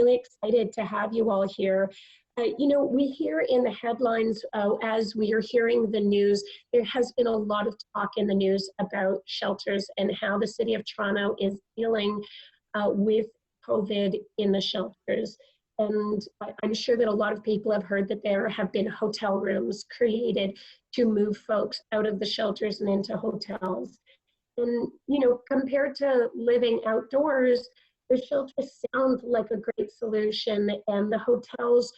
really excited to have you all here. We hear in the headlines as we are hearing the news, there has been a lot of talk in the news about shelters and how the City of Toronto is dealing with COVID in the shelters. And I'm sure that a lot of people have heard that there have been hotel rooms created to move folks out of the shelters and into hotels. And, compared to living outdoors, the shelters sound like a great solution, and the hotels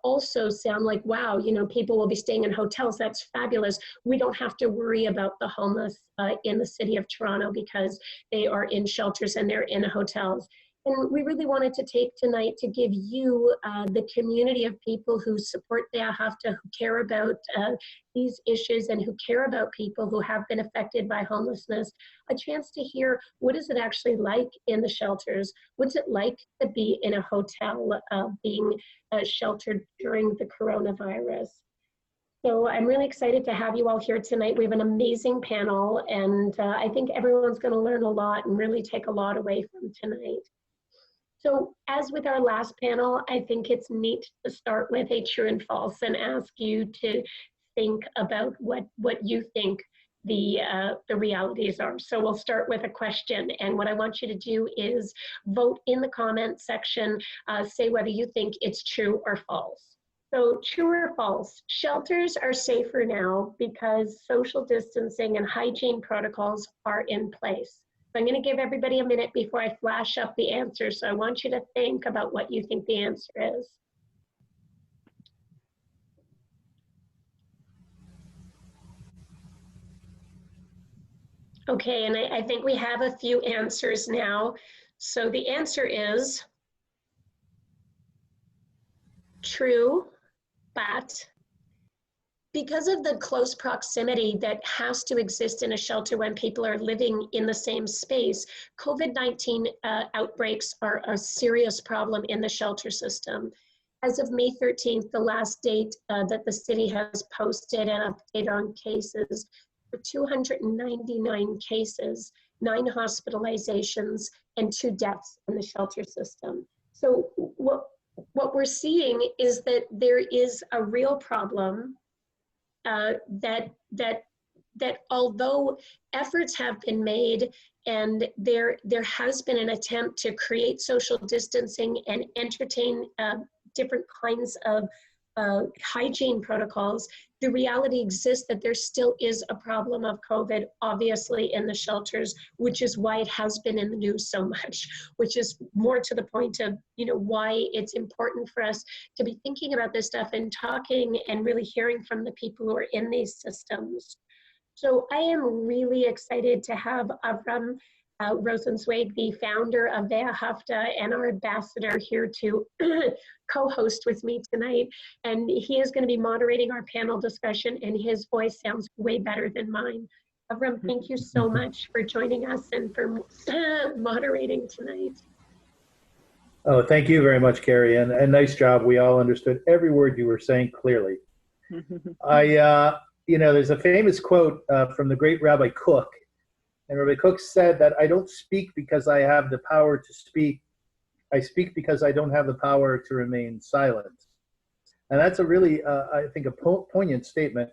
also sound like, wow, people will be staying in hotels. That's fabulous. We don't have to worry about the homeless in the City of Toronto because they are in shelters and they're in hotels. And we really wanted to take tonight to give you, the community of people who support Ve'ahavta, who care about these issues and who care about people who have been affected by homelessness, a chance to hear what is it actually like in the shelters? What's it like to be in a hotel being sheltered during the coronavirus? So I'm really excited to have you all here tonight. We have an amazing panel, and I think everyone's going to learn a lot and really take a lot away from tonight. So as with our last panel, I think it's neat to start with a true and false and ask you to think about what you think the realities are. So we'll start with a question, and what I want you to do is vote in the comment section, say whether you think it's true or false. So true or false, shelters are safer now because social distancing and hygiene protocols are in place. So I'm going to give everybody a minute before I flash up the answer. So I want you to think about what you think the answer is. Okay, and I think we have a few answers now. So the answer is true, but because of the close proximity that has to exist in a shelter when people are living in the same space, COVID-19 outbreaks are a serious problem in the shelter system. As of May 13th, the last date that the city has posted an update on cases, for 299 cases, 9 hospitalizations, and 2 deaths in the shelter system. So what we're seeing is that there is a real problem that although efforts have been made and there has been an attempt to create social distancing and entertain different kinds of hygiene protocols, the reality exists that there still is a problem of COVID, obviously, in the shelters, which is why it has been in the news so much, which is more to the point of, why it's important for us to be thinking about this stuff and talking and really hearing from the people who are in these systems. So I am really excited to have Avram Rosenzweig, the founder of Ve'ahavta and our ambassador, here to co-host with me tonight. And he is going to be moderating our panel discussion, and his voice sounds way better than mine. Avram, thank you so much for joining us and for moderating tonight. Oh, thank you very much, Carrie, and nice job. We all understood every word you were saying clearly. There's a famous quote from the great Rabbi Cook. And Rabbi Cook said that I don't speak because I have the power to speak. I speak because I don't have the power to remain silent. And that's a really, I think, a poignant statement.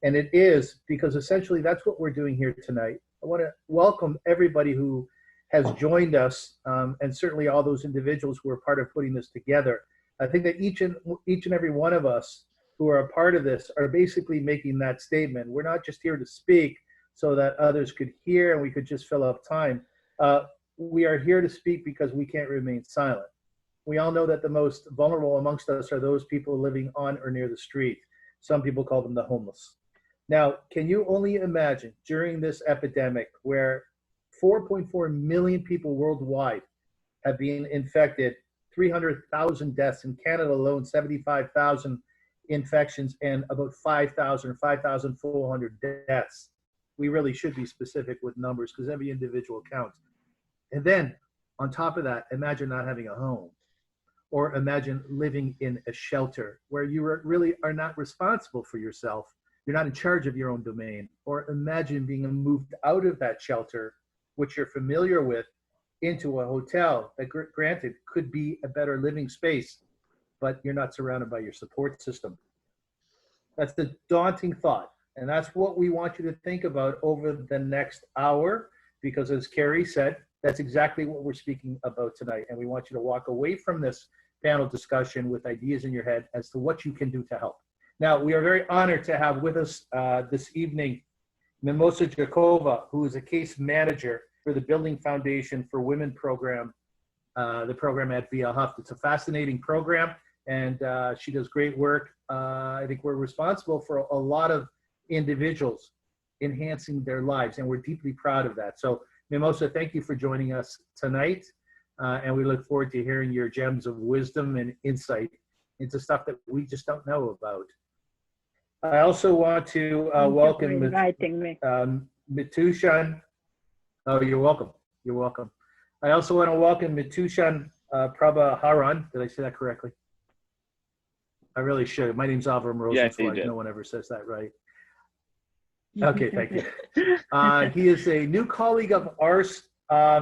And it is, because essentially that's what we're doing here tonight. I want to welcome everybody who has joined us, and certainly all those individuals who are part of putting this together. I think that each and every one of us who are a part of this are basically making that statement. We're not just here to speak so that others could hear and we could just fill up time. We are here to speak because we can't remain silent. We all know that the most vulnerable amongst us are those people living on or near the street. Some people call them the homeless. Now, can you only imagine during this epidemic where 4.4 million people worldwide have been infected, 300,000 deaths in Canada alone, 75,000 infections, and about 5,000 or 5,400 deaths. We really should be specific with numbers because every individual counts. And then on top of that, imagine not having a home, or imagine living in a shelter where you really are not responsible for yourself. You're not in charge of your own domain. Or imagine being moved out of that shelter, which you're familiar with, into a hotel that, granted, could be a better living space, but you're not surrounded by your support system. That's the daunting thought. And that's what we want you to think about over the next hour, because as Carrie said, that's exactly what we're speaking about tonight. And we want you to walk away from this panel discussion with ideas in your head as to what you can do to help. Now, we are very honored to have with us this evening Mimosa Jakova, who is a case manager for the Building Foundation for Women program, the program at VL Huff. It's a fascinating program, and she does great work. I think we're responsible for a lot of individuals enhancing their lives, and we're deeply proud of that. So, Mimosa, thank you for joining us tonight, and we look forward to hearing your gems of wisdom and insight into stuff that we just don't know about. I also want to welcome Mitushan. Oh, you're welcome. You're welcome. I also want to welcome Mitushan Prabhaharan. Did I say that correctly? I really should. My name's Alvaro Rosenzweig. No one ever says that right. Okay, thank you. He is a new colleague of ours.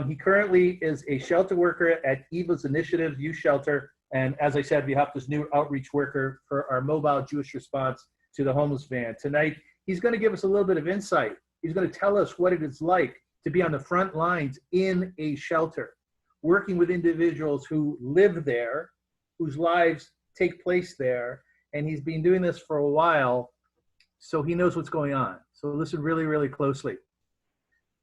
He currently is a shelter worker at Eva's Initiative Youth Shelter. And as I said, we have this new outreach worker for our mobile Jewish response to the homeless van. Tonight, he's going to give us a little bit of insight. He's going to tell us what it is like to be on the front lines in a shelter, working with individuals who live there, whose lives take place there. And he's been doing this for a while, so he knows what's going on. So listen really, really closely.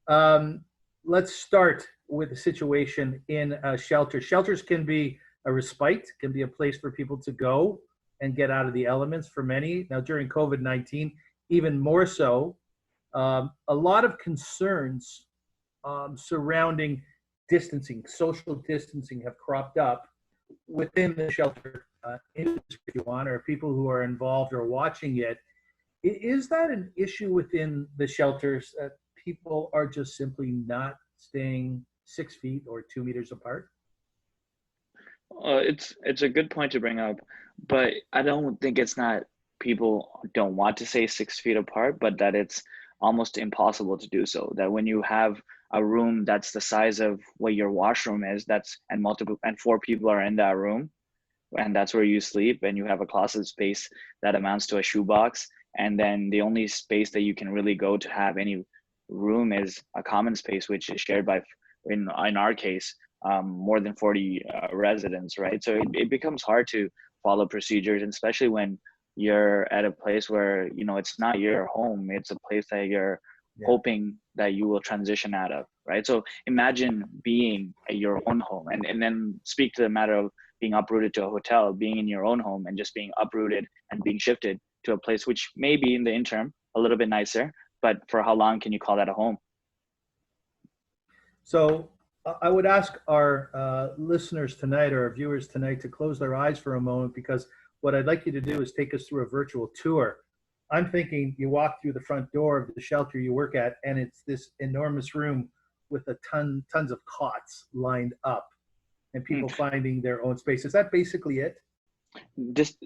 Let's start with the situation in a shelter. Shelters can be a respite, can be a place for people to go and get out of the elements for many. Now, during COVID-19, even more so, a lot of concerns surrounding distancing, social distancing have cropped up within the shelter industry, if you want, or people who are involved or watching it. Is that an issue within the shelters that people are just simply not staying 6 feet or 2 meters apart? It's a good point to bring up, but I don't think it's not people don't want to stay 6 feet apart, but that it's almost impossible to do so. That when you have a room that's the size of what your washroom is, and 4 people are in that room, and that's where you sleep, and you have a closet space that amounts to a shoebox, and then the only space that you can really go to have any room is a common space, which is shared by, in our case, more than 40 residents, right? So it becomes hard to follow procedures, and especially when you're at a place where, you know, it's not your home, it's a place that you're hoping that you will transition out of, right? So imagine being at your own home, and then speak to the matter of being uprooted to a hotel, being in your own home and just being uprooted and being shifted to a place which may be in the interim a little bit nicer, but for how long can you call that a home? So I would ask our listeners tonight, or our viewers tonight, to close their eyes for a moment, because what I'd like you to do is take us through a virtual tour. I'm thinking you walk through the front door of the shelter you work at, and it's this enormous room with tons of cots lined up and people finding their own space. Is that basically it?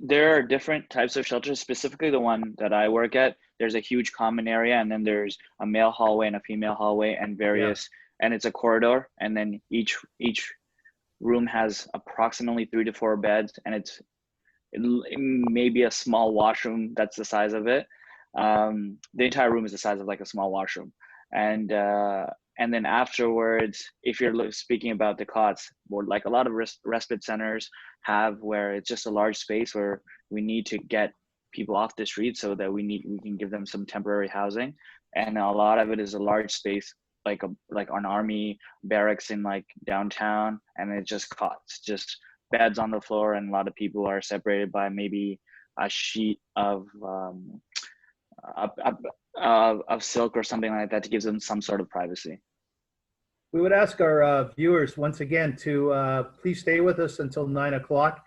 There are different types of shelters. Specifically the one that I work at, there's a huge common area, and then there's a male hallway and a female hallway and various, and it's a corridor, and then each room has approximately 3 to 4 beds, and it may be a small washroom that's the size of it. The entire room is the size of like a small washroom. And then afterwards, if you're speaking about the cots, more like a lot of respite centers have, where it's just a large space where we need to get people off the street so that we can give them some temporary housing. And a lot of it is a large space, like an army barracks in like downtown, and it's just cots, just beds on the floor, and a lot of people are separated by maybe a sheet of silk or something like that to give them some sort of privacy. We would ask our viewers once again to please stay with us until 9 o'clock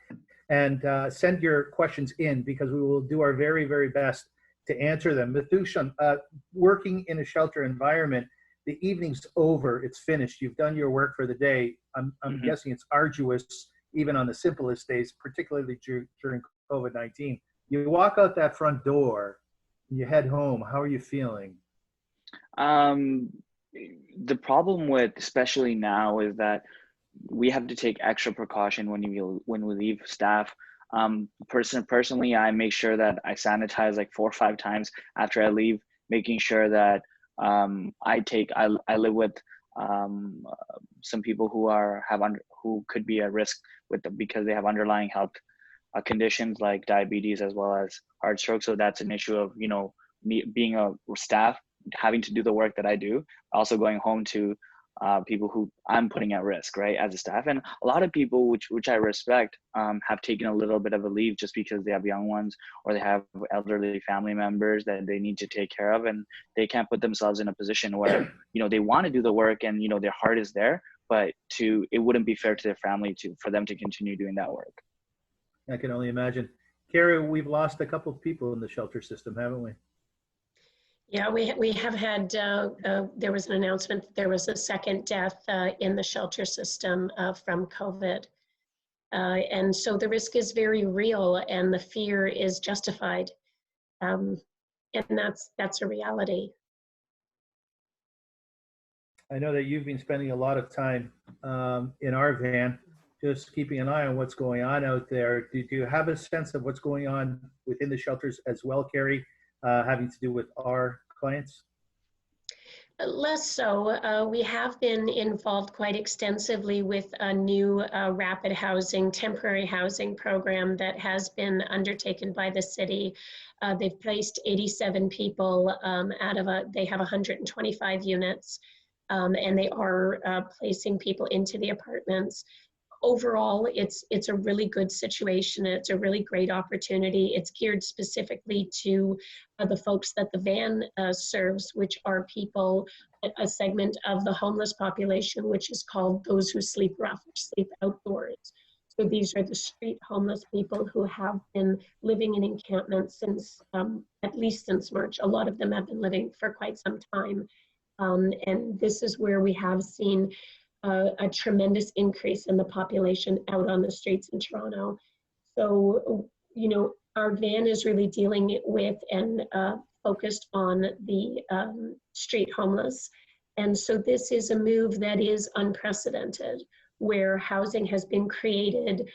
and send your questions in, because we will do our very, very best to answer them. Mithushan, working in a shelter environment, the evening's over, it's finished, you've done your work for the day. I'm guessing it's arduous, even on the simplest days, particularly during COVID-19. You walk out that front door, you head home, how are you feeling? The problem with, especially now, is that we have to take extra precaution when we leave staff. Personally, I make sure that I sanitize like 4 or 5 times after I leave, making sure that I live with some people who could be at risk because they have underlying health conditions like diabetes as well as heart stroke. So that's an issue of, me being a staff, having to do the work that I do, also going home to people who I'm putting at risk, right, as a staff. And a lot of people, which I respect, have taken a little bit of a leave just because they have young ones or they have elderly family members that they need to take care of, and they can't put themselves in a position where, they want to do the work and, their heart is there, but it wouldn't be fair to their family for them to continue doing that work. I can only imagine. Carrie, we've lost a couple of people in the shelter system, haven't we? Yeah, we have had, there was an announcement that there was a second death in the shelter system from COVID. And so the risk is very real and the fear is justified. And that's a reality. I know that you've been spending a lot of time in our van, just keeping an eye on what's going on out there. Do you have a sense of what's going on within the shelters as well, Carrie, having to do with our clients? Less so. We have been involved quite extensively with a new rapid housing, temporary housing program that has been undertaken by the city. They've placed 87 people they have 125 units, and they are placing people into the apartments. Overall, it's a really good situation. It's a really great opportunity. It's geared specifically to the folks that the van serves, which are people, a segment of the homeless population, which is called those who sleep rough or sleep outdoors. So these are the street homeless people who have been living in encampments since, at least since March. A lot of them have been living for quite some time. And this is where we have seen a tremendous increase in the population out on the streets in Toronto. So, our van is really dealing with and focused on the street homeless. And so this is a move that is unprecedented, where housing has been created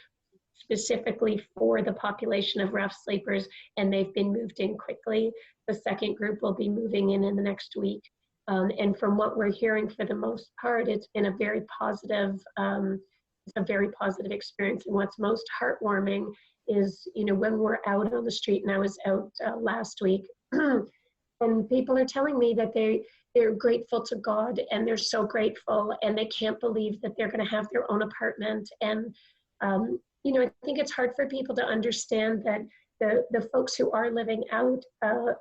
specifically for the population of rough sleepers, and they've been moved in quickly. The second group will be moving in the next week. And from what we're hearing, for the most part, it's been a very positive, experience. And what's most heartwarming is, when we're out on the street, and I was out last week, and people are telling me that they're grateful to God, and they're so grateful, and they can't believe that they're going to have their own apartment. And I think it's hard for people to understand that the folks who are living out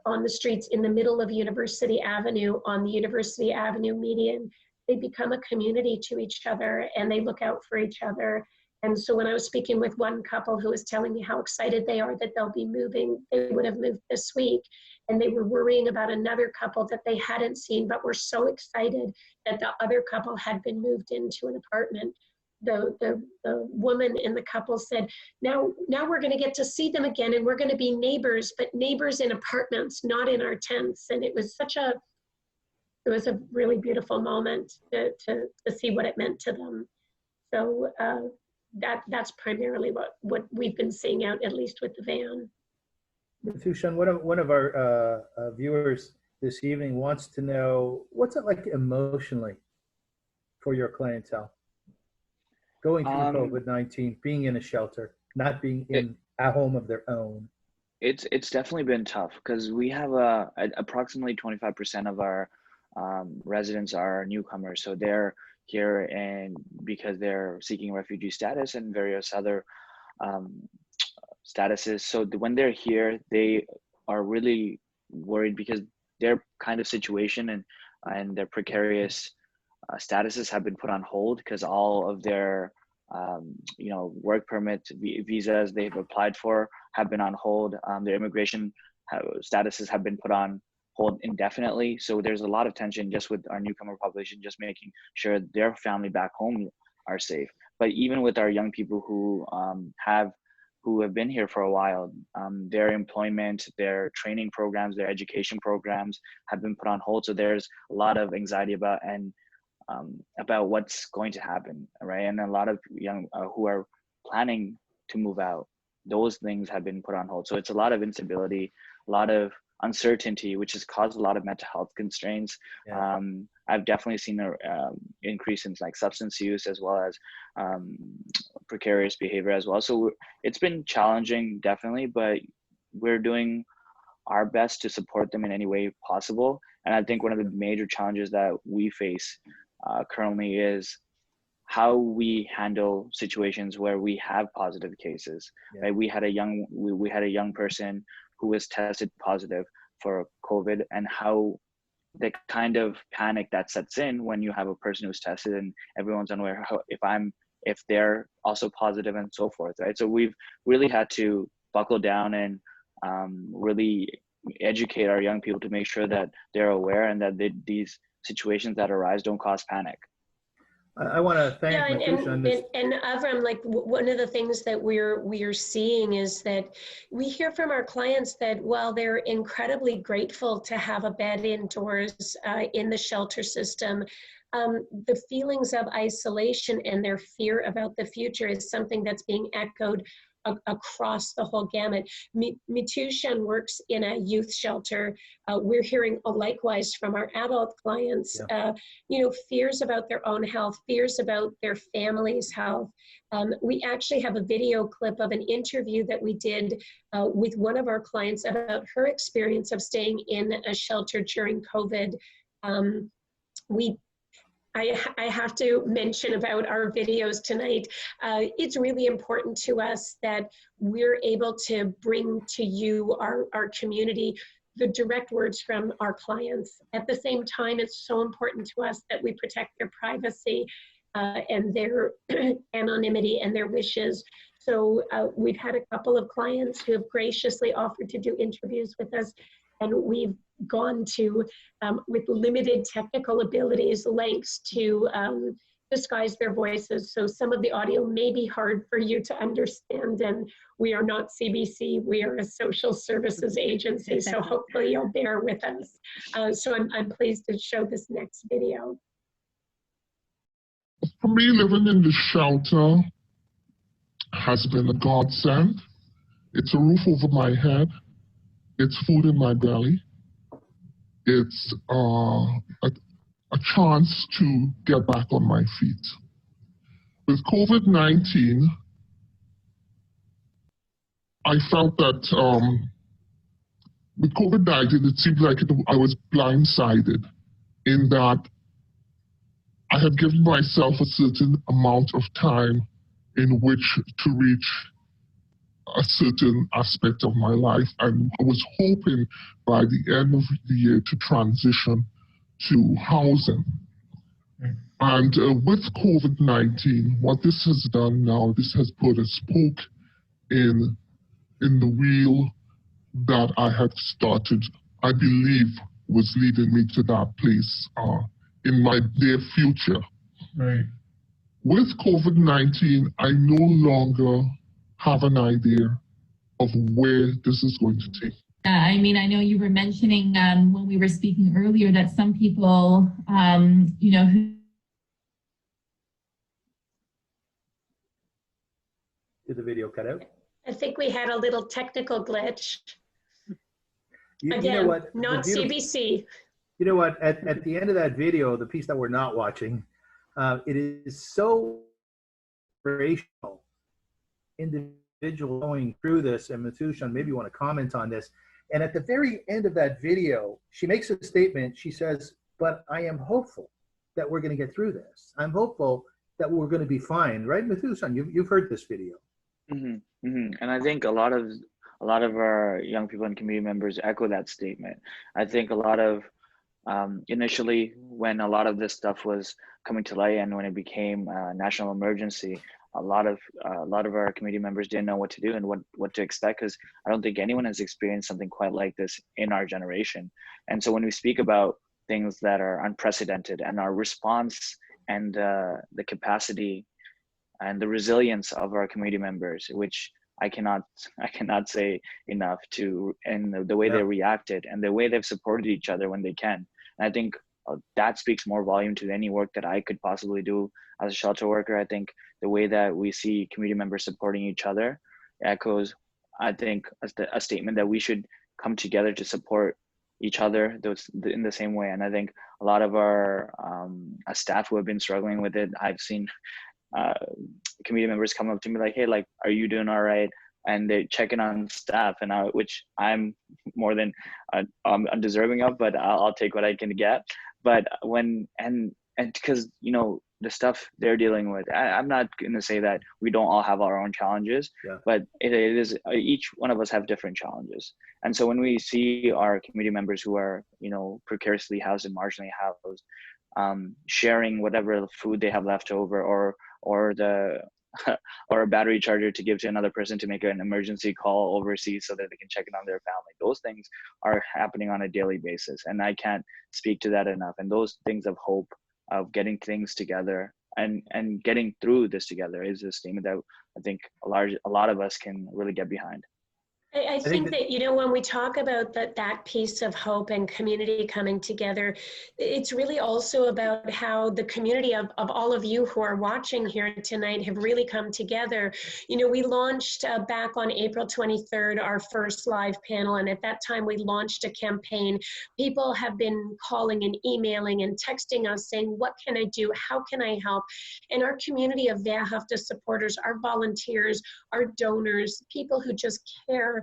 on the streets in the middle of University Avenue, on the University Avenue median, they become a community to each other, and they look out for each other. And so when I was speaking with one couple who was telling me how excited they are that they'll be moving, they would have moved this week, and they were worrying about another couple that they hadn't seen, but were so excited that the other couple had been moved into an apartment. The woman in the couple said, now we're going to get to see them again, and we're going to be neighbors, but neighbors in apartments, not in our tents. And it was a really beautiful moment to see what it meant to them. So that's primarily what we've been seeing out, at least with the van. Thushan, one of our viewers this evening wants to know, what's it like emotionally for your clientele? Going through COVID-19, being in a shelter, not being in a home of their own. It's definitely been tough because we have approximately 25% of our residents are newcomers. So they're here and because they're seeking refugee status and various other statuses. So when they're here, they are really worried because their kind of situation and their precarious statuses have been put on hold because all of their work permits, visas they've applied for have been on hold. Their immigration statuses have been put on hold indefinitely. So there's a lot of tension just with our newcomer population, just making sure their family back home are safe. But even with our young people who have who have been here for a while. Their employment, their training programs, their education programs have been put on hold. So there's a lot of anxiety about what's going to happen, right? And a lot of young who are planning to move out, those things have been put on hold. So it's a lot of instability, a lot of uncertainty, which has caused a lot of mental health constraints. Yeah. I've definitely seen an increase in like substance use, as well as precarious behavior as well. So it's been challenging, definitely, but we're doing our best to support them in any way possible. And I think one of the major challenges that we face currently is how we handle situations where we have positive cases. Yeah. Right? We had a young person who was tested positive for COVID, and how the kind of panic that sets in when you have a person who's tested and everyone's unaware if they're also positive and so forth, right? So we've really had to buckle down and really educate our young people to make sure that they're aware and that these situations that arise don't cause panic. I want to thank Yeah, Matusha on this. and Avram, like one of the things that we're seeing is that we hear from our clients that while they're incredibly grateful to have a bed indoors in the shelter system, the feelings of isolation and their fear about the future is something that's being echoed across the whole gamut. Mitushan works in a youth shelter. We're hearing likewise from our adult clients, Yeah. Fears about their own health, fears about their family's health. We actually have a video clip of an interview that we did with one of our clients about her experience of staying in a shelter during COVID. I have to mention about our videos tonight. It's really important to us that we're able to bring to you, our community, the direct words from our clients. At the same time, it's so important to us that we protect their privacy and their anonymity and their wishes. So we've had a couple of clients who have graciously offered to do interviews with us, and we've gone to, with limited technical abilities, lengths to disguise their voices. So some of the audio may be hard for you to understand, and we are not CBC, we are a social services agency, so hopefully you'll bear with us. So I'm pleased to show this next video. For me, living in the shelter has been a godsend. It's a roof over my head. It's food in my belly. It's a chance to get back on my feet. With COVID-19, I felt that with COVID-19, it seemed like I was blindsided in that I had given myself a certain amount of time in which to reach a certain aspect of my life, and I was hoping by the end of the year to transition to housing. And with COVID-19, what this has done now, this has put a spoke in the wheel that I had started, I believe, was leading me to that place in my near future. Right. With COVID-19, I no longer have an idea of where this is going to take. I mean, I know you were mentioning when we were speaking earlier that some people, who Did the video cut out? I think we had a little technical glitch. You Again, know what? not CBC. You know what? At the end of that video, the piece that we're not watching, it is so inspirational. Individual going through this, and Matushan, maybe you want to comment on this. And at the very end of that video, she makes a statement. She says, "But I am hopeful that we're going to get through this. I'm hopeful that we're going to be fine." Right, Matushan? You've heard this video. Mm-hmm, mm-hmm. And I think a lot of our young people and community members echo that statement. I think a lot of initially, when a lot of this stuff was coming to light and when it became a national emergency, a lot of our community members didn't know what to do and what to expect, because I don't think anyone has experienced something quite like this in our generation. And so when we speak about things that are unprecedented and our response and the capacity and the resilience of our community members, which I cannot say enough to, and the way they reacted and the way they've supported each other when they can. And I think that speaks more volume to any work that I could possibly do as a shelter worker. I think the way that we see community members supporting each other echoes, I think, a statement that we should come together to support each other in the same way. And I think a lot of our staff who have been struggling with it, I've seen community members come up to me like, hey, like, are you doing all right? And they're checking on staff, and which I'm more than undeserving of, but I'll take what I can get. But and because, you know, the stuff they're dealing with, I'm not going to say that we don't all have our own challenges, but it is, each one of us have different challenges. And so when we see our community members who are, you know, precariously housed and marginally housed, sharing whatever food they have left over, or or a battery charger to give to another person to make an emergency call overseas so that they can check in on their family. Those things are happening on a daily basis, and I can't speak to that enough. And those things of hope, of getting things together and getting through this together, is a statement that I think a lot of us can really get behind. I think that, you know, when we talk about that piece of hope and community coming together, it's really also about how the community of all of you who are watching here tonight have really come together. You know, we launched back on April 23rd, our first live panel, and at that time we launched a campaign. People have been calling and emailing and texting us saying, what can I do? How can I help? And our community of Wehrhafte supporters, our volunteers, our donors, people who just care,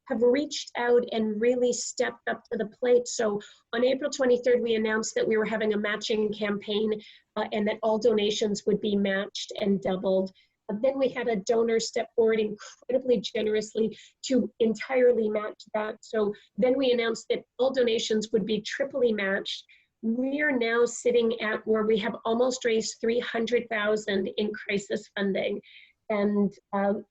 have reached out and really stepped up to the plate. So on April 23rd, we announced that we were having a matching campaign and that all donations would be matched and doubled. Then we had a donor step forward incredibly generously to entirely match that. So then we announced that all donations would be triply matched. We are now sitting at where we have almost raised $300,000 in crisis funding, and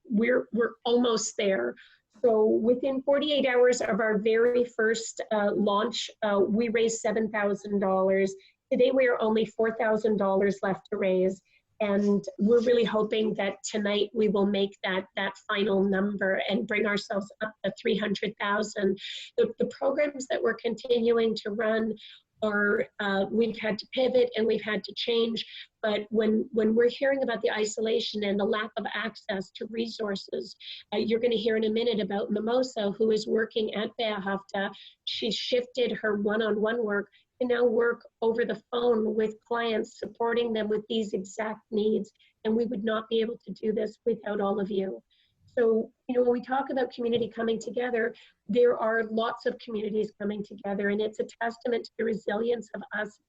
we're almost there. So within 48 hours of our very first launch, we raised $7,000. Today we are only $4,000 left to raise. And we're really hoping that tonight we will make that final number and bring ourselves up to 300,000. The programs that we're continuing to run are, we've had to pivot and we've had to change, but when we're hearing about the isolation and the lack of access to resources, you're going to hear in a minute about Mimosa, who is working at Wehrhafte. She shifted her one-on-one work to now work over the phone with clients, supporting them with these exact needs, and we would not be able to do this without all of you. So, you know, when we talk about community coming together, there are lots of communities coming together, and it's a testament to the resilience of us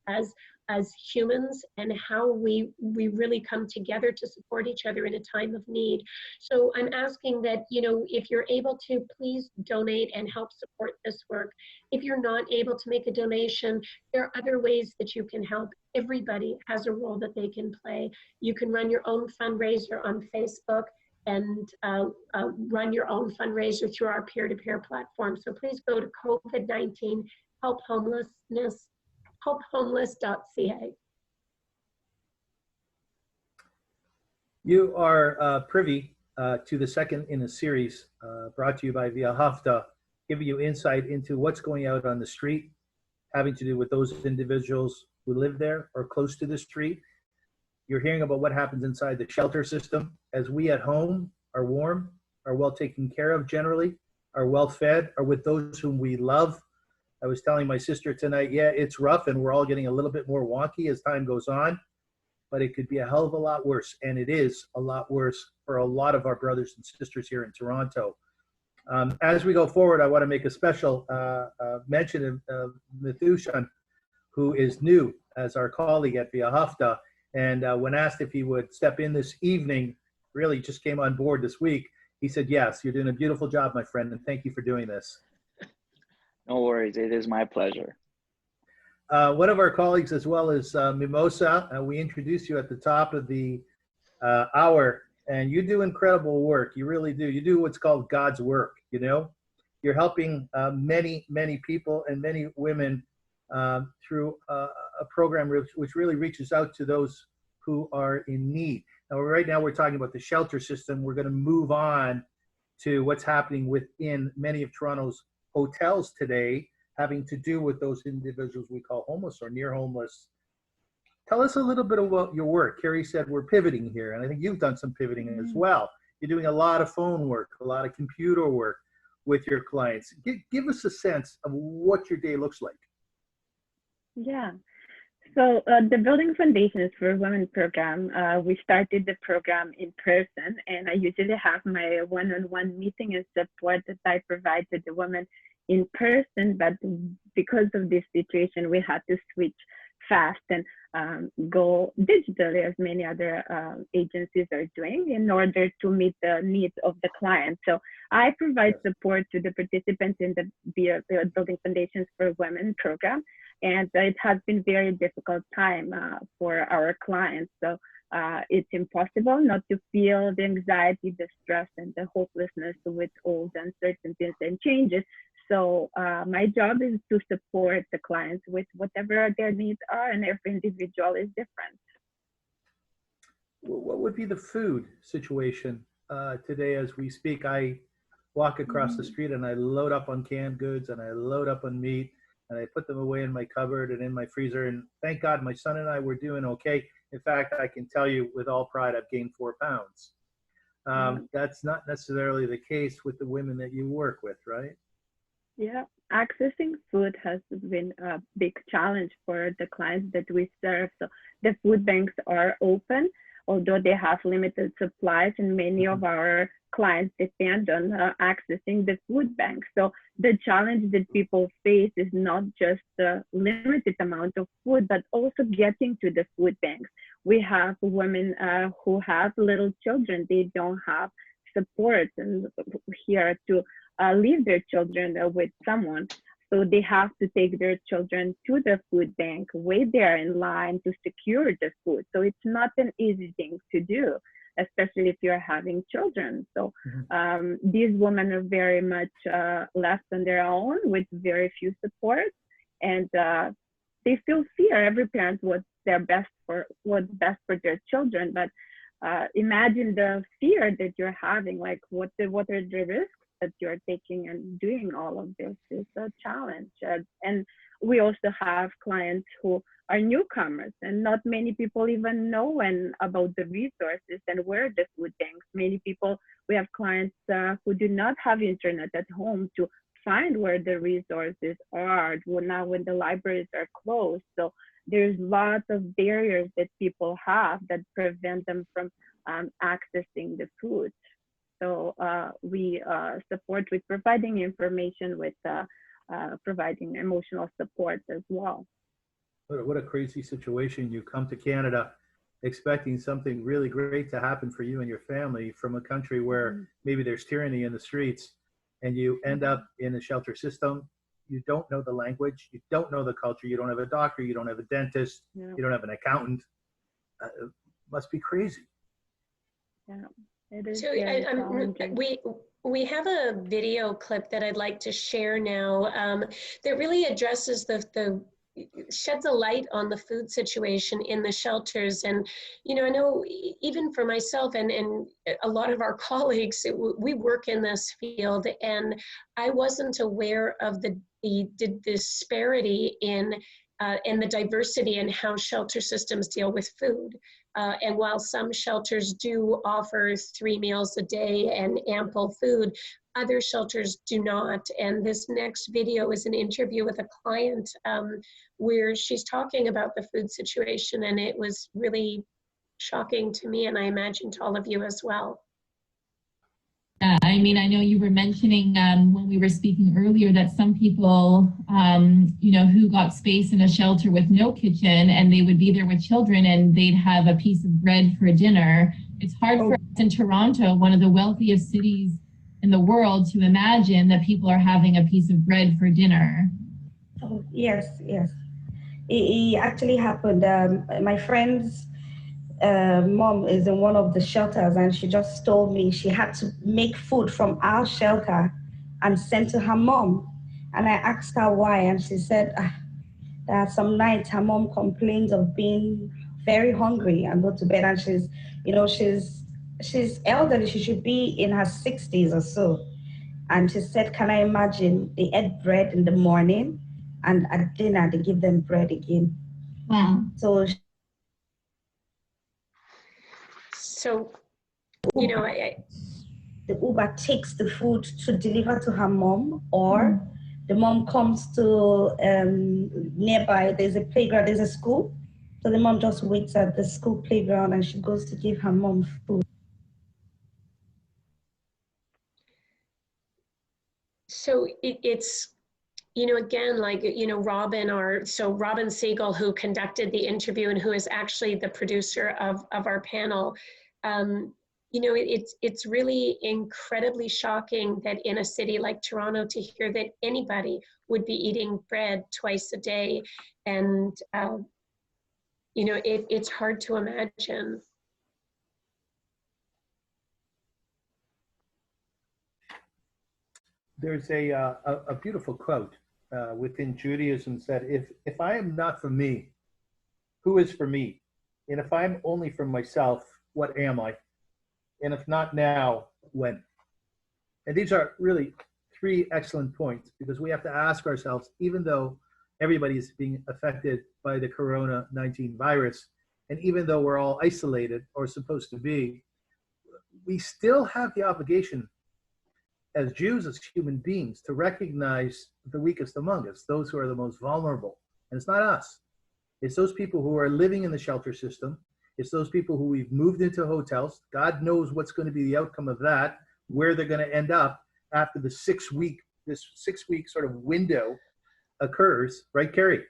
as humans and how we really come together to support each other in a time of need. So I'm asking that, you know, if you're able to, please donate and help support this work. If you're not able to make a donation, there are other ways that you can help. Everybody has a role that they can play. You can run your own fundraiser on Facebook and run your own fundraiser through our peer-to-peer platform. So please go to COVID-19 Help Homelessness, helphomeless.ca. You are privy to the second in a series brought to you by Wehrhafte, giving you insight into what's going out on the street, having to do with those individuals who live there or close to the street. You're hearing about what happens inside the shelter system as we at home are warm, are well taken care of generally, are well fed, are with those whom we love. I was telling my sister tonight, yeah, it's rough and we're all getting a little bit more wonky as time goes on, but it could be a hell of a lot worse. And it is a lot worse for a lot of our brothers and sisters here in Toronto. As we go forward, I want to make a special mention of Mithushan, who is new as our colleague at Wehrhafte. And when asked if he would step in this evening, really just came on board this week, he said, yes, you're doing a beautiful job, my friend, and thank you for doing this. No worries, it is my pleasure. One of our colleagues as well is Mimosa. We introduced you at the top of the hour, and you do incredible work. You really do. You do what's called God's work, you know? You're helping many, many people and many women through a program which really reaches out to those who are in need. Now, right now we're talking about the shelter system. We're going to move on to what's happening within many of Toronto's hotels today, having to do with those individuals we call homeless or near homeless. Tell us a little bit about your work. Carrie said we're pivoting here, and I think you've done some pivoting as well. You're doing a lot of phone work, a lot of computer work with your clients. Give us a sense of what your day looks like. Yeah. So the Building Foundations for Women program, we started the program in person, and I usually have my one-on-one meeting and support that I provide to the women in person, but because of this situation, we had to switch fast and go digitally, as many other agencies are doing, in order to meet the needs of the client. So I provide support to the participants in the Building Foundations for Women program, and it has been very difficult time for our clients. So it's impossible not to feel the anxiety, the stress, and the hopelessness with all the uncertainties and changes. So my job is to support the clients with whatever their needs are, and every individual is different. What would be the food situation today as we speak? I walk across the street and I load up on canned goods and I load up on meat and I put them away in my cupboard and in my freezer. And thank God my son and I were doing okay. In fact, I can tell you with all pride, I've gained 4 pounds. That's not necessarily the case with the women that you work with, right? Yeah, accessing food has been a big challenge for the clients that we serve. So the food banks are open, although they have limited supplies, and many of our clients depend on accessing the food bank. So the challenge that people face is not just the limited amount of food, but also getting to the food banks. We have women who have little children. They don't have support and here to leave their children with someone. So they have to take their children to the food bank, wait there in line to secure the food. So it's not an easy thing to do, especially if you're having children. So these women are very much left on their own with very few support, and they feel fear. Every parent wants what's best for their children, but imagine the fear that you're having. Like, what are the risks that you're taking and doing all of this is a challenge. And we also have clients who are newcomers, and not many people even know about the resources and where the food banks. Many people, we have clients who do not have internet at home to find where the resources are now when the libraries are closed. So there's lots of barriers that people have that prevent them from accessing the food. So we support with providing information, with providing emotional support as well. What a crazy situation. You come to Canada expecting something really great to happen for you and your family from a country where maybe there's tyranny in the streets, and you end up in a shelter system. You don't know the language, you don't know the culture, you don't have a doctor, you don't have a dentist, you don't have an accountant. It must be crazy. Yeah. So we have a video clip that I'd like to share now that really addresses sheds a light on the food situation in the shelters. And, you know, I know even for myself and a lot of our colleagues, we work in this field, and I wasn't aware of the disparity in and the diversity in how shelter systems deal with food. And while some shelters do offer 3 meals a day and ample food, other shelters do not. And this next video is an interview with a client where she's talking about the food situation, and it was really shocking to me, and I imagine to all of you as well. I mean, I know you were mentioning when we were speaking earlier that some people, you know, who got space in a shelter with no kitchen, and they would be there with children and they'd have a piece of bread for dinner. It's hard for us in Toronto, one of the wealthiest cities in the world, to imagine that people are having a piece of bread for dinner. Oh, yes. It actually happened. My friend's mom is in one of the shelters, and she just told me she had to make food from our shelter and send to her mom. And I asked her why, and she said there are some nights her mom complains of being very hungry and go to bed. And she's, you know, she's elderly. She should be in her 60s or so. And she said, can I imagine they ate bread in the morning and at dinner they give them bread again. Wow. So you know, the Uber takes the food to deliver to her mom, or the mom comes to nearby, there's a playground, there's a school. So the mom just waits at the school playground and she goes to give her mom food. So it's, you know, again, like, you know, Robin Siegel, who conducted the interview and who is actually the producer of our panel, you know, it's really incredibly shocking that in a city like Toronto to hear that anybody would be eating bread twice a day. And, you know, it's hard to imagine. There's a beautiful quote within Judaism said, if I am not for me, who is for me? And if I'm only for myself, what am I? And if not now, when? And these are really three excellent points, because we have to ask ourselves, even though everybody is being affected by the corona-19 virus, and even though we're all isolated or supposed to be, we still have the obligation as Jews, as human beings, to recognize the weakest among us, those who are the most vulnerable. And it's not us. It's those people who are living in the shelter system. It's those people who we've moved into hotels. God knows what's going to be the outcome of that, where they're going to end up after this 6 week sort of window occurs, right, Carrie?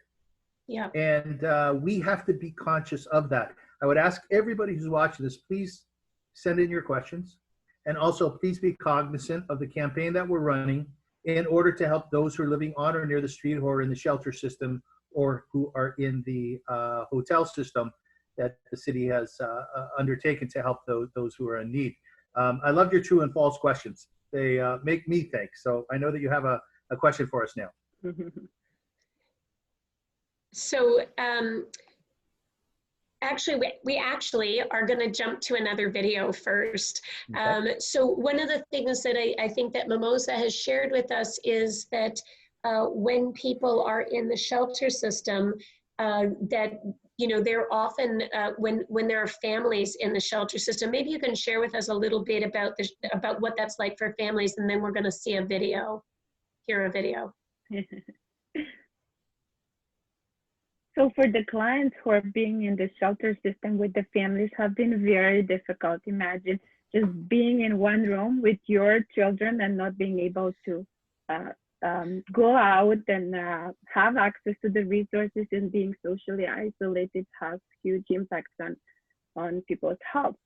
Yeah. And we have to be conscious of that. I would ask everybody who's watching this, please send in your questions. And also, please be cognizant of the campaign that we're running in order to help those who are living on or near the street, who are in the shelter system, or who are in the hotel system that the city has undertaken to help those who are in need. I love your true and false questions. They make me think. So I know that you have a question for us now. So actually, we actually are going to jump to another video first. Okay. So one of the things that I think that Mimosa has shared with us is that when people are in the shelter system, that, you know, they're often, when there are families in the shelter system, maybe you can share with us a little bit about what that's like for families, and then we're going to see a video, hear a video. So for the clients who are being in the shelter system with the families have been very difficult. Imagine just being in one room with your children and not being able to go out and have access to the resources, and being socially isolated has huge impacts on people's health.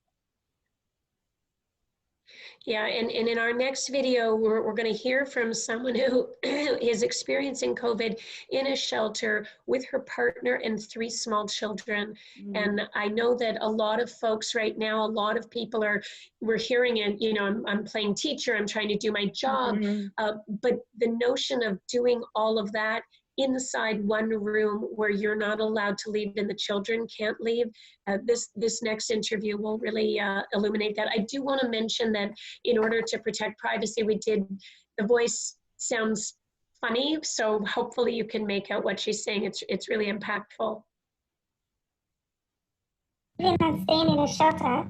Yeah, and in our next video, we're going to hear from someone who is experiencing COVID in a shelter with her partner and 3 small children. Mm-hmm. And I know that a lot of folks right now, a lot of people we're hearing it, you know, I'm playing teacher, I'm trying to do my job, mm-hmm. But the notion of doing all of that inside one room where you're not allowed to leave and the children can't leave. This next interview will really illuminate that. I do want to mention that in order to protect privacy, the voice sounds funny, so hopefully you can make out what she's saying. It's really impactful. Living and staying in a shelter,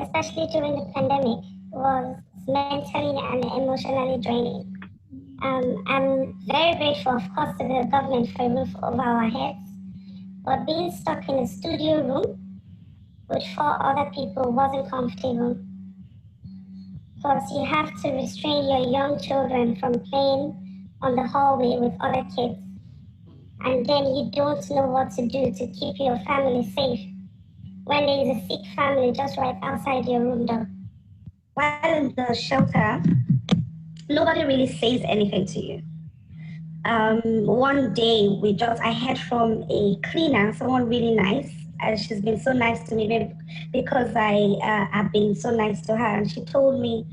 especially during the pandemic, was mentally and emotionally draining. I'm very grateful, of course, to the government for a roof over our heads, but being stuck in a studio room with 4 other people wasn't comfortable. Plus, you have to restrain your young children from playing on the hallway with other kids, and then you don't know what to do to keep your family safe when there is a sick family just right outside your room door. While in the shelter, nobody really says anything to you. One day I heard from a cleaner, someone really nice, and she's been so nice to me because I have been so nice to her, and she told me,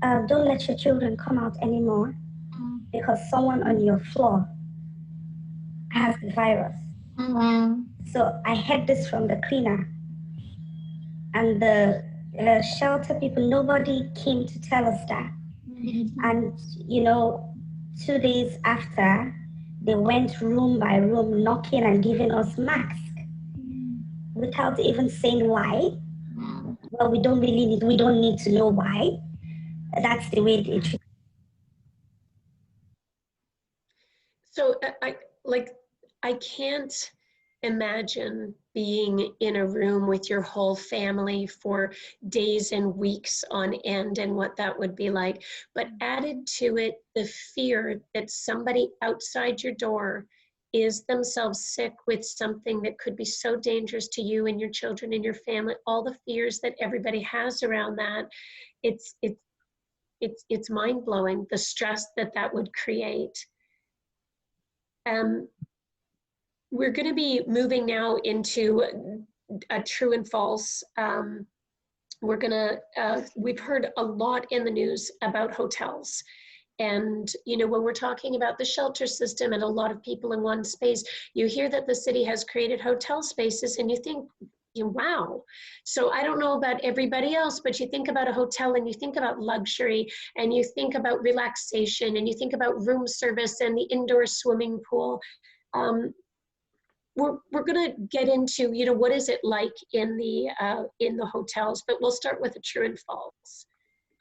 don't let your children come out anymore because someone on your floor has the virus. Oh, wow. So I heard this from the cleaner. And the shelter people, nobody came to tell us that. And, 2 days after, they went room by room knocking and giving us masks without even saying why. Well, we don't need to know why. That's the way they treat. So I can't imagine being in a room with your whole family for days and weeks on end and what that would be like. But added to it, the fear that somebody outside your door is themselves sick with something that could be so dangerous to you and your children and your family, all the fears that everybody has around that, it's mind-blowing, the stress that would create. We're going to be moving now into a true and false. We've heard a lot in the news about hotels. And, when we're talking about the shelter system and a lot of people in one space, you hear that the city has created hotel spaces and you think, wow. So I don't know about everybody else, but you think about a hotel and you think about luxury and you think about relaxation and you think about room service and the indoor swimming pool. We're going to get into, what is it like in the hotels, but we'll start with a true and false.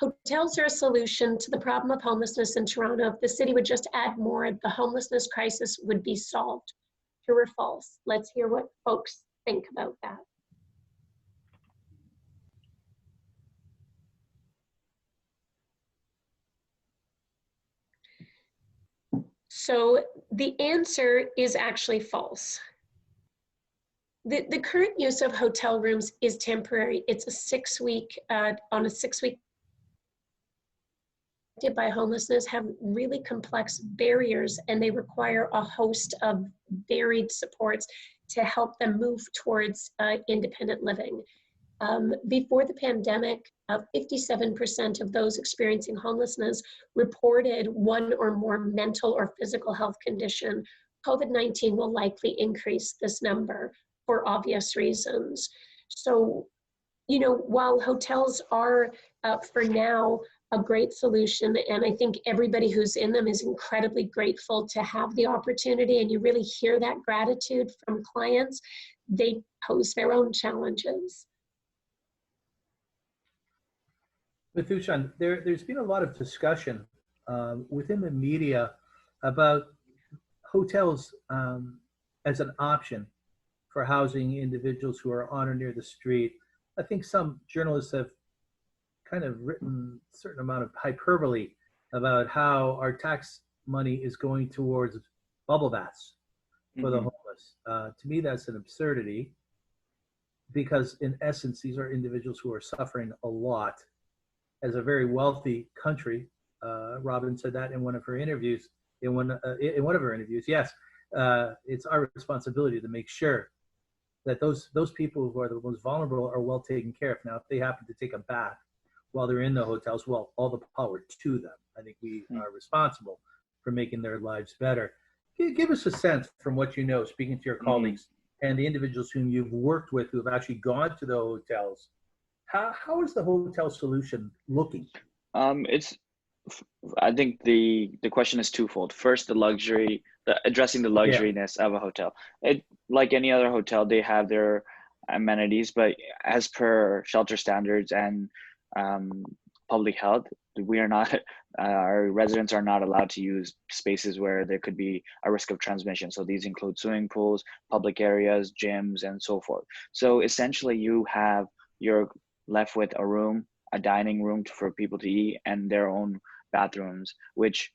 Hotels are a solution to the problem of homelessness in Toronto. If the city would just add more, the homelessness crisis would be solved. True or false? Let's hear what folks think about that. So the answer is actually false. The current use of hotel rooms is temporary. It's a 6-week, on a 6-week by homelessness have really complex barriers and they require a host of varied supports to help them move towards independent living. Before the pandemic, 57% of those experiencing homelessness reported one or more mental or physical health condition. COVID-19 will likely increase this number for obvious reasons. So, while hotels are, for now, a great solution, and I think everybody who's in them is incredibly grateful to have the opportunity, and you really hear that gratitude from clients, they pose their own challenges. Mithushan, there's been a lot of discussion within the media about hotels as an option for housing individuals who are on or near the street. I think some journalists have kind of written a certain amount of hyperbole about how our tax money is going towards bubble baths for the homeless. To me, that's an absurdity because in essence, these are individuals who are suffering a lot. As a very wealthy country, Robin said that in one of her interviews, yes, it's our responsibility to make sure that those people who are the most vulnerable are well taken care of. Now, if they happen to take a bath while they're in the hotels, well, all the power to them. I think we are responsible for making their lives better. Give us a sense from what you know, speaking to your colleagues and the individuals whom you've worked with who have actually gone to the hotels. How is the hotel solution looking? I think the question is twofold. First, addressing the luxuriness of a hotel. Like any other hotel, they have their amenities, but as per shelter standards and public health, our residents are not allowed to use spaces where there could be a risk of transmission. So these include swimming pools, public areas, gyms, and so forth. So essentially you're left with a dining room for people to eat and their own bathrooms, which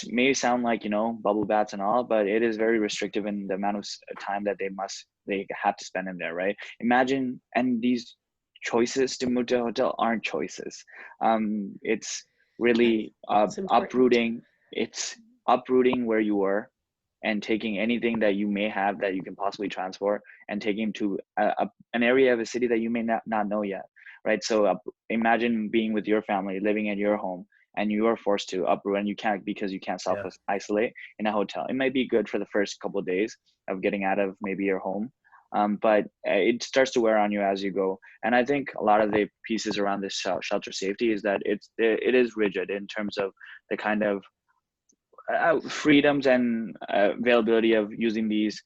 may sound like, bubble baths and all, but it is very restrictive in the amount of time that they have to spend in there, right? Imagine, and these choices to move to a hotel aren't choices. It's really uprooting. It's uprooting where you were and taking anything that you may have that you can possibly transport and taking to an area of a city that you may not know yet, right? So imagine being with your family, living in your home, and you are forced to uproot and you can't because you can't self-isolate in a hotel. It might be good for the first couple of days of getting out of maybe your home, but it starts to wear on you as you go. And I think a lot of the pieces around this shelter safety is that it is rigid in terms of the kind of freedoms and availability of using these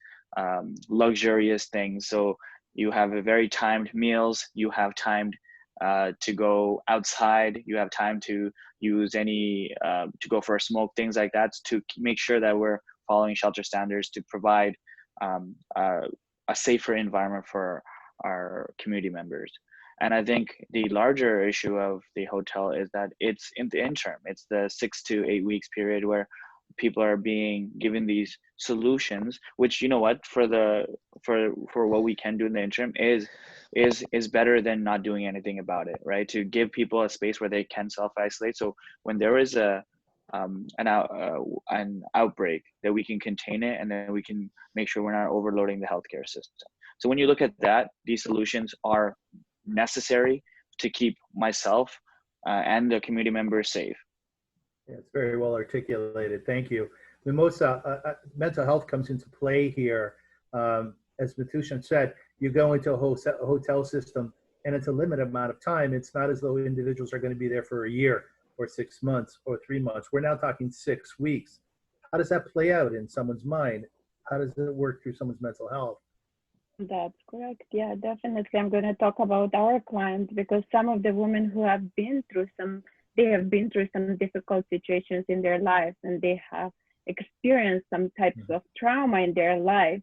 luxurious things. So you have a very timed meals, you have timed to go outside, you have time to use any to go for a smoke, things like that, to make sure that we're following shelter standards to provide a safer environment for our community members. And I think the larger issue of the hotel is that it's in the interim. It's the 6 to 8 weeks period where people are being given these solutions, which, you know what, for what we can do in the interim is better than not doing anything about it, right? To give people a space where they can self-isolate. So when there is an outbreak, that we can contain it, and then we can make sure we're not overloading the healthcare system. So when you look at that, these solutions are necessary to keep myself and the community members safe. Yeah, it's very well articulated. Thank you. Mimosa, mental health comes into play here. As Matushan said, you go into a hotel system and it's a limited amount of time. It's not as though individuals are going to be there for a year or 6 months or 3 months. We're now talking 6 weeks. How does that play out in someone's mind? How does it work through someone's mental health? That's correct. Yeah, definitely. I'm going to talk about our clients because some of the women who have been through some difficult situations in their lives, and they have experienced some types of trauma in their life,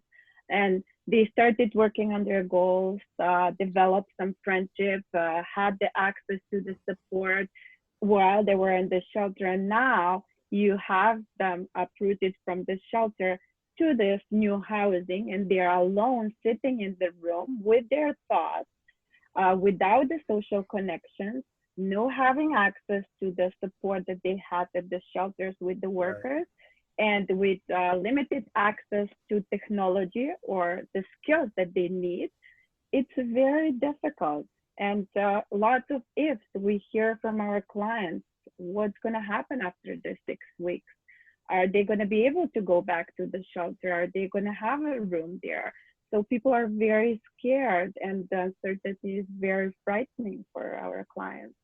and they started working on their goals, developed some friendship, had the access to the support while they were in the shelter, and now you have them uprooted from the shelter to this new housing, and they're alone sitting in the room with their thoughts, without the social connections, no having access to the support that they had at the shelters with the workers, and with limited access to technology or the skills that they need. It's very difficult. And lots of ifs we hear from our clients. What's going to happen after the 6 weeks? Are they going to be able to go back to the shelter? Are they going to have a room there? So people are very scared, and the uncertainty is very frightening for our clients.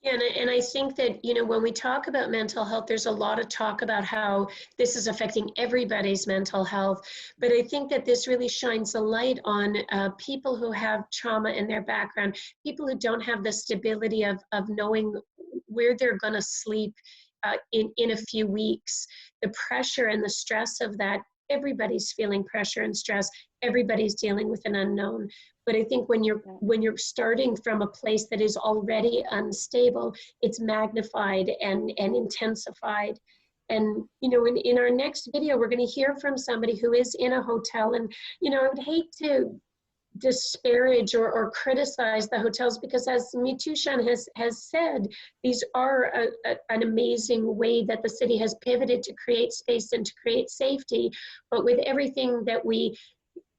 Yeah, and I think that, you know, when we talk about mental health, there's a lot of talk about how this is affecting everybody's mental health. But I think that this really shines a light on people who have trauma in their background, people who don't have the stability of knowing where they're going to sleep in a few weeks. The pressure and the stress of that, everybody's feeling pressure and stress. Everybody's dealing with an unknown. But I think when you're starting from a place that is already unstable, it's magnified and intensified. And, you know, in our next video, we're going to hear from somebody who is in a hotel. And, you know, I would hate to disparage or criticize the hotels, because as Mitushan has said, these are an amazing way that the city has pivoted to create space and to create safety. But with everything that we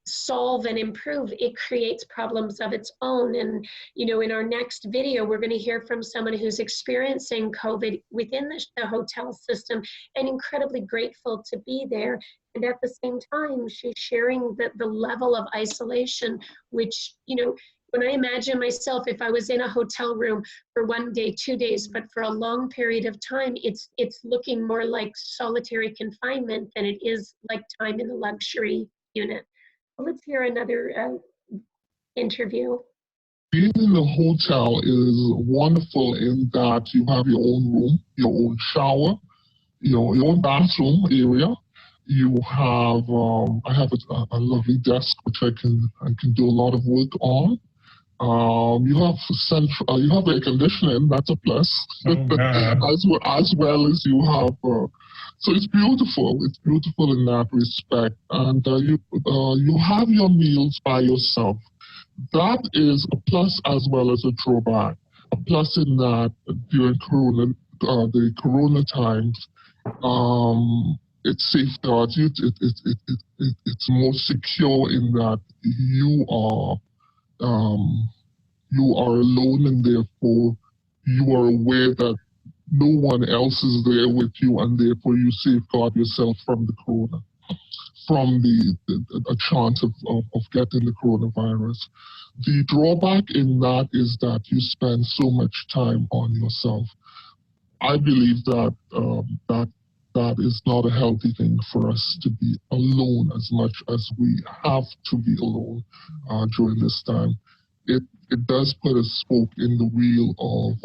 solve and improve, it creates problems of its own. And, you know, in our next video, we're going to hear from someone who's experiencing COVID within the hotel system and incredibly grateful to be there. And at the same time, she's sharing the level of isolation, which, you know, when I imagine myself, if I was in a hotel room for 1 day, 2 days, but for a long period of time, it's looking more like solitary confinement than it is like time in a luxury unit. Let's hear another interview. Being in a hotel is wonderful in that you have your own room, your own shower, your own bathroom area. You have, I have a lovely desk which I can do a lot of work on. You have air conditioning, that's a plus. as well as you have, so it's beautiful. It's beautiful in that respect. And you have your meals by yourself. That is a plus as well as a drawback. A plus in that during the Corona times, it's safeguards you. It's more secure in that you are alone, and therefore you are aware that no one else is there with you, and therefore you safeguard yourself from the corona, from a chance of getting the coronavirus. The drawback in that is that you spend so much time on yourself. I believe that that is not a healthy thing for us to be alone as much as we have to be alone during this time. It does put a spoke in the wheel of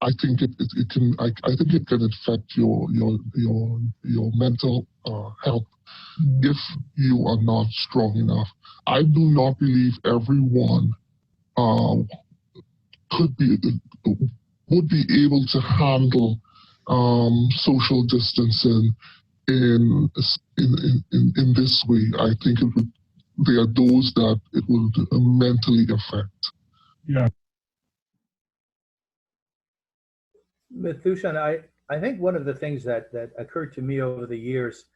I think it can I think it can affect your mental health if you are not strong enough. I do not believe everyone uh, could be would be able to handle social distancing in, in this way. I think it would. There are those that it will mentally affect. Yeah. Mithushan, I think one of the things that occurred to me over the years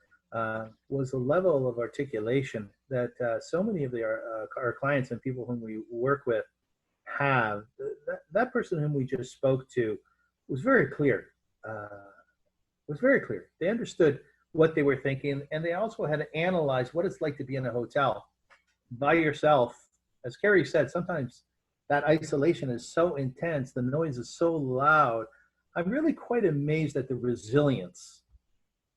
was a level of articulation that so many of our clients and people whom we work with have. That person whom we just spoke to was very clear. Was very clear. They understood what they were thinking, and they also had to analyze what it's like to be in a hotel by yourself. As Carrie said, sometimes that isolation is so intense, the noise is so loud. I'm really quite amazed at the resilience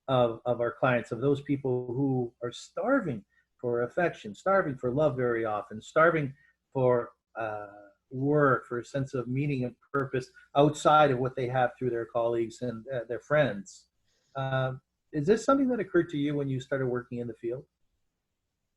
of our clients, of those people who are starving for affection, starving for love very often, starving for work, for a sense of meaning and purpose outside of what they have through their colleagues and their friends. Is this something that occurred to you when you started working in the field?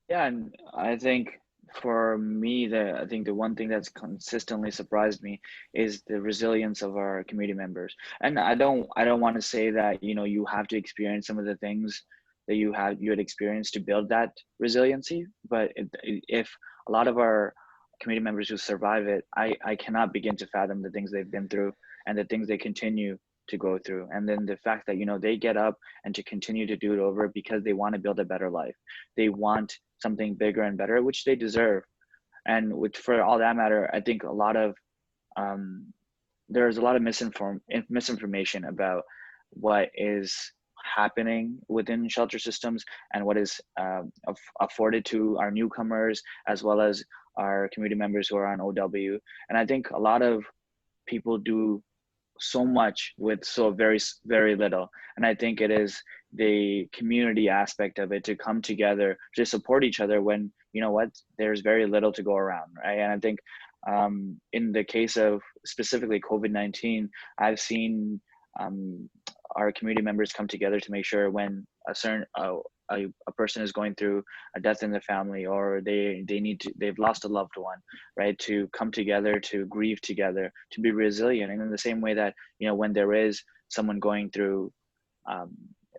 Yeah, and I think for me, I think the one thing that's consistently surprised me is the resilience of our community members. And I don't want to say that, you know, you have to experience some of the things that you had experienced to build that resiliency. But if a lot of our community members who survive it, I cannot begin to fathom the things they've been through and the things they continue to go through. And then the fact that, you know, they get up and to continue to do it over because they want to build a better life. They want something bigger and better, which they deserve. And which, for all that matter, I think a lot of there's a lot of misinformation about what is happening within shelter systems and what is afforded to our newcomers as well as our community members who are on OW. And I think a lot of people do so much with so very, very little. And I think it is the community aspect of it to come together to support each other when, you know what, there's very little to go around, right? And I think in the case of specifically COVID-19, I've seen our community members come together to make sure when a certain a person is going through a death in the family, or they've lost a loved one, right, to come together, to grieve together, to be resilient. And in the same way that, you know, when there is someone going through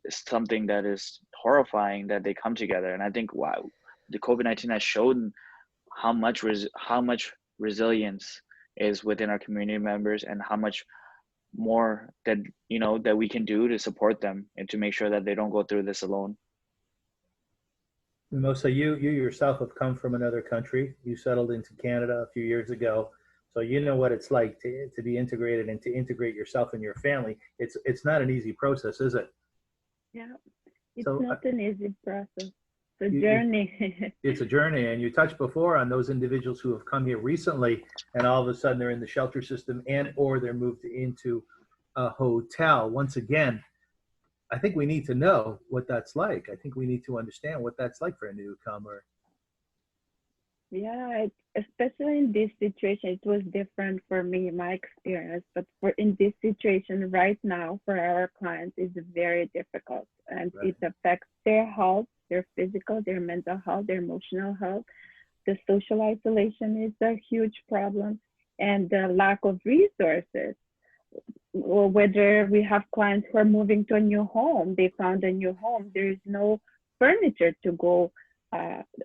something that is horrifying, that they come together. And I think, wow, the COVID-19 has shown how much resilience is within our community members, and how much more that, you know, that we can do to support them and to make sure that they don't go through this alone. Mimosa, you yourself have come from another country. You settled into Canada a few years ago, so you know what it's like to be integrated and to integrate yourself and your family. It's not an easy process, is it? Yeah, it's not an easy process. It's a journey. It's a journey, and you touched before on those individuals who have come here recently, and all of a sudden they're in the shelter system or they're moved into a hotel. Once again, I think we need to know what that's like. I think we need to understand what that's like for a newcomer. Yeah, especially in this situation, it was different for me, my experience. But in this situation right now, for our clients, is very difficult, and it affects their health, their physical, their mental health, their emotional health. The social isolation is a huge problem, and the lack of resources. Or whether we have clients who are moving to a new home, they found a new home, there is no furniture to go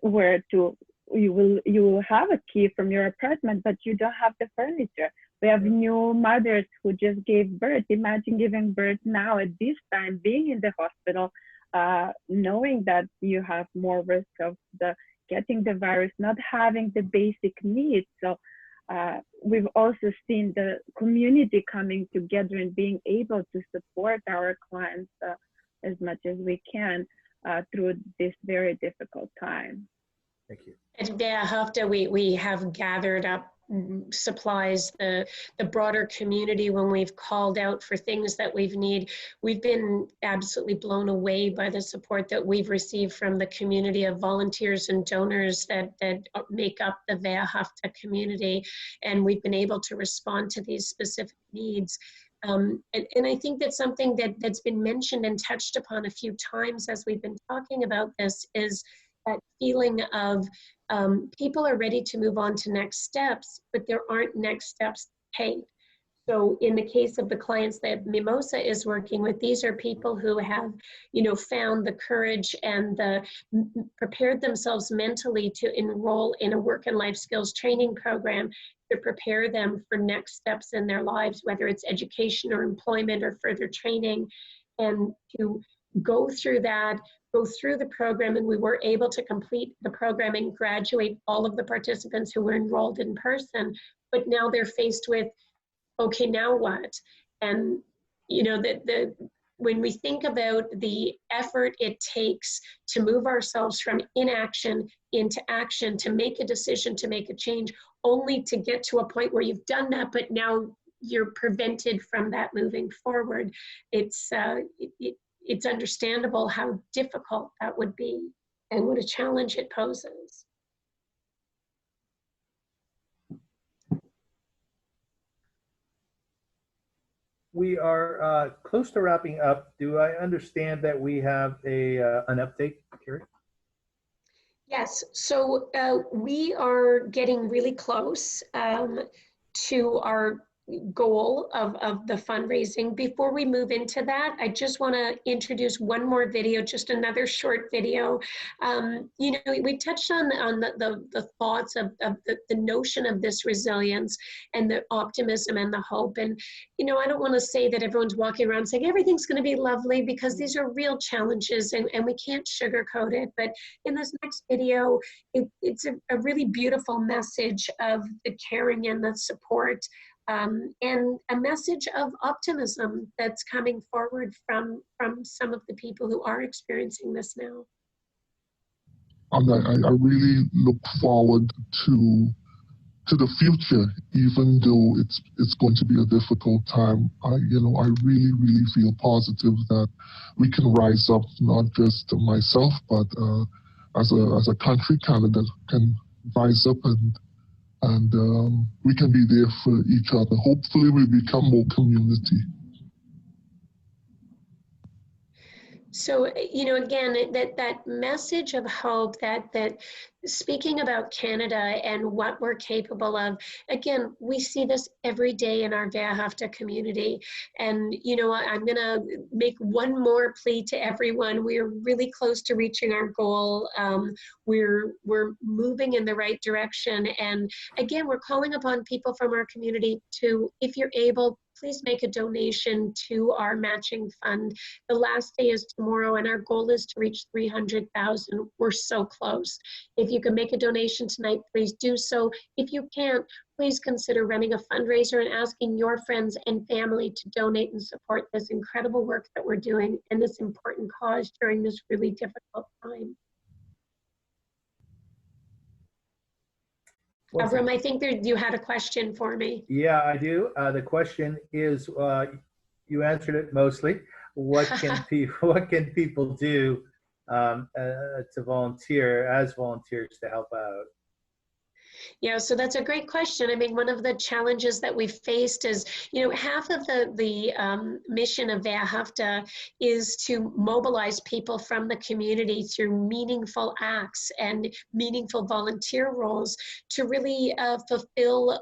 where to. You will have a key from your apartment, but you don't have the furniture. We have new mothers who just gave birth. Imagine giving birth now at this time, being in the hospital, knowing that you have more risk of getting the virus, not having the basic needs. So we've also seen the community coming together and being able to support our clients as much as we can through this very difficult time. Thank you. At Ve'ahavta, we have gathered up supplies, the broader community, when we've called out for things that we've been absolutely blown away by the support that we've received from the community of volunteers and donors that make up the Ve'ahavta community, and we've been able to respond to these specific needs. And I think that's something that's been mentioned and touched upon a few times as we've been talking about this, is that feeling of people are ready to move on to next steps, but there aren't next steps paid. So in the case of the clients that Mimosa is working with, these are people who have, found the courage and prepared themselves mentally to enroll in a work and life skills training program to prepare them for next steps in their lives, whether it's education or employment or further training, and to go through the program. And we were able to complete the program and graduate all of the participants who were enrolled in person, but now they're faced with, okay, now what? And when we think about the effort it takes to move ourselves from inaction into action, to make a decision, to make a change, only to get to a point where you've done that, but now you're prevented from that moving forward, it's understandable how difficult that would be and what a challenge it poses. We are close to wrapping up. Do I understand that we have an update, Carrie? Yes, so we are getting really close to our goal of the fundraising. Before we move into that, I just want to introduce one more video, just another short video. We touched on the thoughts of the notion of this resilience and the optimism and the hope. And, I don't want to say that everyone's walking around saying everything's going to be lovely, because these are real challenges and we can't sugarcoat it. But in this next video, it's a really beautiful message of the caring and the support, and a message of optimism that's coming forward from some of the people who are experiencing this now. I really look forward to the future, even though it's going to be a difficult time. I really, really feel positive that we can rise up, not just myself, but as a country, Canada can rise up and we can be there for each other. Hopefully we become more community. So, again, that message of hope, that speaking about Canada and what we're capable of, again, we see this every day in our Ve'ahavta community. And, I'm going to make one more plea to everyone. We're really close to reaching our goal. We're moving in the right direction. And again, we're calling upon people from our community to, if you're able, please make a donation to our matching fund. The last day is tomorrow, and our goal is to reach 300,000. We're so close. If you can make a donation tonight, please do so. If you can't, please consider running a fundraiser and asking your friends and family to donate and support this incredible work that we're doing and this important cause during this really difficult time. Avram, I think you had a question for me. Yeah, I do. The question is, you answered it mostly. What can people do to volunteer as volunteers to help out? Yeah, so that's a great question. I mean, one of the challenges that we've faced is, half of the mission of Ve'ahavta is to mobilize people from the community through meaningful acts and meaningful volunteer roles to really fulfill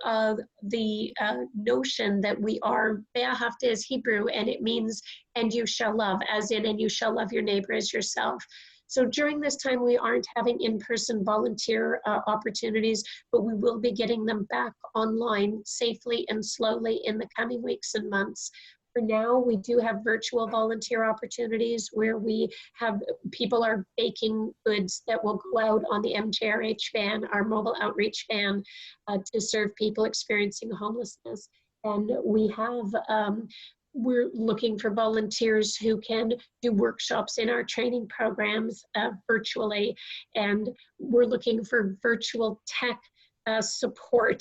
the notion that we are, Ve'ahavta is Hebrew, and it means, and you shall love, as in, and you shall love your neighbor as yourself. So during this time, we aren't having in-person volunteer opportunities, but we will be getting them back online safely and slowly in the coming weeks and months. For now, we do have virtual volunteer opportunities where we have people are baking goods that will go out on the MJRH van, our mobile outreach van, to serve people experiencing homelessness. And we have, we're looking for volunteers who can do workshops in our training programs virtually. And we're looking for virtual tech support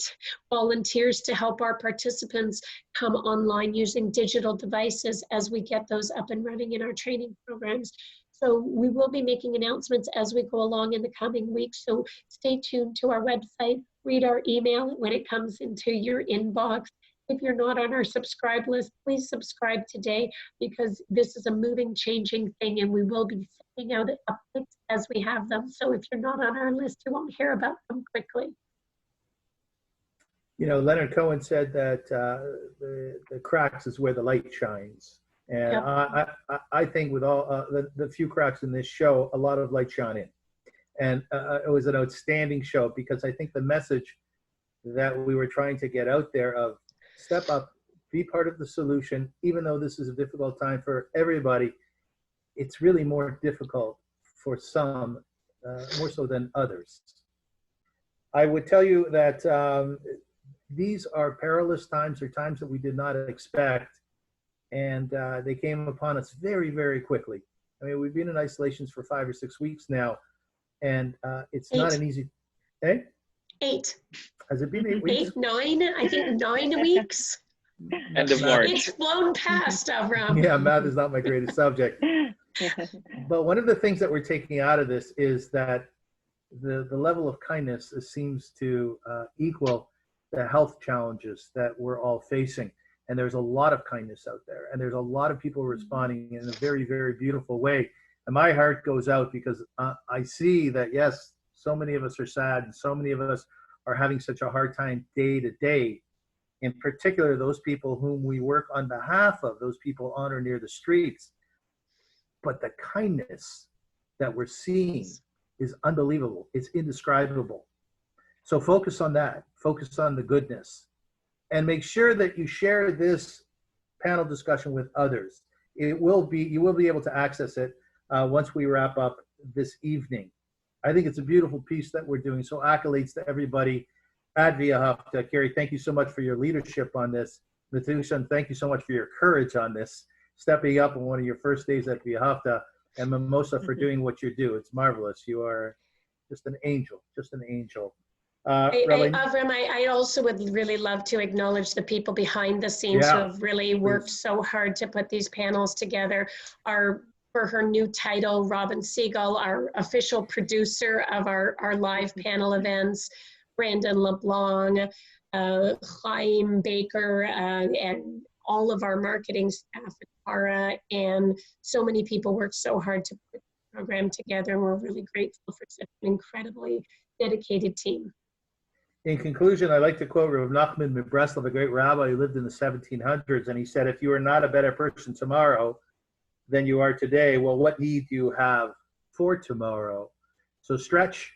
volunteers to help our participants come online using digital devices as we get those up and running in our training programs. So we will be making announcements as we go along in the coming weeks. So stay tuned to our website, read our email when it comes into your inbox. If you're not on our subscribe list, please subscribe today, because this is a moving, changing thing, and we will be sending out updates as we have them. So if you're not on our list, you won't hear about them quickly. You know, Leonard Cohen said that the cracks is where the light shines. And yep. I think with all the few cracks in this show, a lot of light shone in. And it was an outstanding show, because I think the message that we were trying to get out there of step up, be part of the solution, even though this is a difficult time for everybody, it's really more difficult for some, more so than others. I would tell you that these are perilous times, or times that we did not expect, and they came upon us very, very quickly. I mean, we've been in isolations for 5 or 6 weeks now, and it's not an easy. Eh? 8. Has it been 8 weeks? 8, 9, I think 9 weeks. End of March. It's flown past, Avram. Yeah, math is not my greatest subject. But one of the things that we're taking out of this is that the level of kindness seems to equal the health challenges that we're all facing. And there's a lot of kindness out there, and there's a lot of people responding in a very, very beautiful way. And my heart goes out, because I see that, yes, so many of us are sad, and so many of us are having such a hard time day to day. In particular, those people whom we work on behalf of, those people on or near the streets. But the kindness that we're seeing is unbelievable. It's indescribable. So focus on that. Focus on the goodness. And make sure that you share this panel discussion with others. You will be able to access it once we wrap up this evening. I think it's a beautiful piece that we're doing. So accolades to everybody at Via Hafta. Carrie, thank you so much for your leadership on this. Natushan, thank you so much for your courage on this, stepping up on one of your first days at Via Hafta, and Mimosa for doing what you do. It's marvelous. You are just an angel, just an angel. Avram, I also would really love to acknowledge the people behind the scenes who have really worked so hard to put these panels together. For her new title, Robin Siegel, our official producer of our live panel events, Brandon LeBlanc, Chaim Baker, and all of our marketing staff at Para, and so many people worked so hard to put the program together, and we're really grateful for such an incredibly dedicated team. In conclusion, I'd like to quote Rav Nachman Mibreslov, a great rabbi who lived in the 1700s, and he said, if you are not a better person tomorrow than you are today, well, what need do you have for tomorrow? So stretch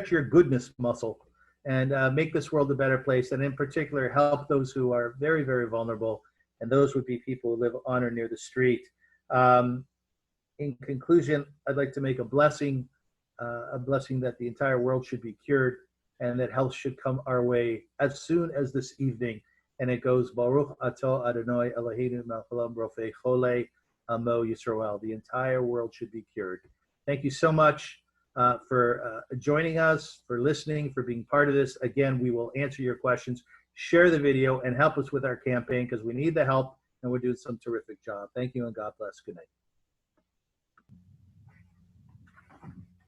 your goodness muscle and make this world a better place, and in particular, help those who are very, very vulnerable, and those would be people who live on or near the street. In conclusion, I'd like to make a blessing that the entire world should be cured, and that health should come our way as soon as this evening. And it goes, Baruch Ato Adonai Eloheinu melech haolam rofei cholei amo Yisrael. The entire world should be cured. Thank you so much for joining us, for listening, for being part of this. Again, we will answer your questions. Share the video and help us with our campaign, because we need the help, and we're doing some terrific job. Thank you, and God bless. Good night.